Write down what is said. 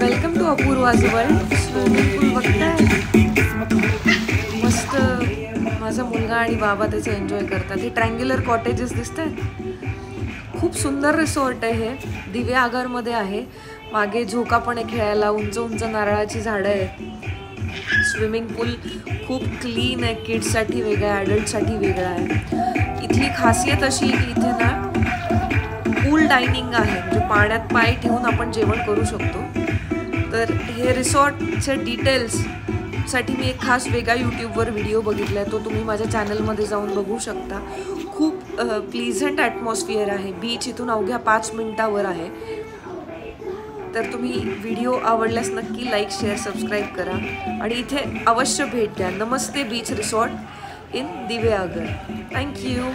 Welcome to Apurva's world. Swimming pool बघताय मस्त. माझा मुलगा आणि बाबा त्याचे एन्जॉय करतात. हे ट्रँग्युलर कॉटेजेस दिसत आहेत. खूप सुंदर रिसॉर्ट आहे हे. दिव्या आगारमध्ये आहे. मागे झोका पण आहे खेळायला. उंच उंच नारळाची झाडं आहेत. स्विमिंग पूल खूप क्लीन आहे. किड्ससाठी वेगळा आहे, ॲडल्टसाठी वेगळा आहे. इथली खासियत अशी की इथे ना पूल डायनिंग आहे. म्हणजे पाण्यात पाय ठेवून आपण जेवण करू शकतो. तर हे रिसॉर्टचे डिटेल्ससाठी मी एक खास वेगळा यूट्यूबवर व्हिडिओ बघितला आहे. तो तुम्ही माझ्या चॅनलमध्ये जाऊन बघू शकता. खूप प्लीझंट ॲटमॉस्फिअर आहे. बीच इथून अवघ्या 5 मिनिटावर आहे. तर तुम्ही व्हिडिओ आवडल्यास नक्की लाईक, शेअर, सबस्क्राईब करा आणि इथे अवश्य भेट द्या. Namaste beach resort in Diveagar. Thank you.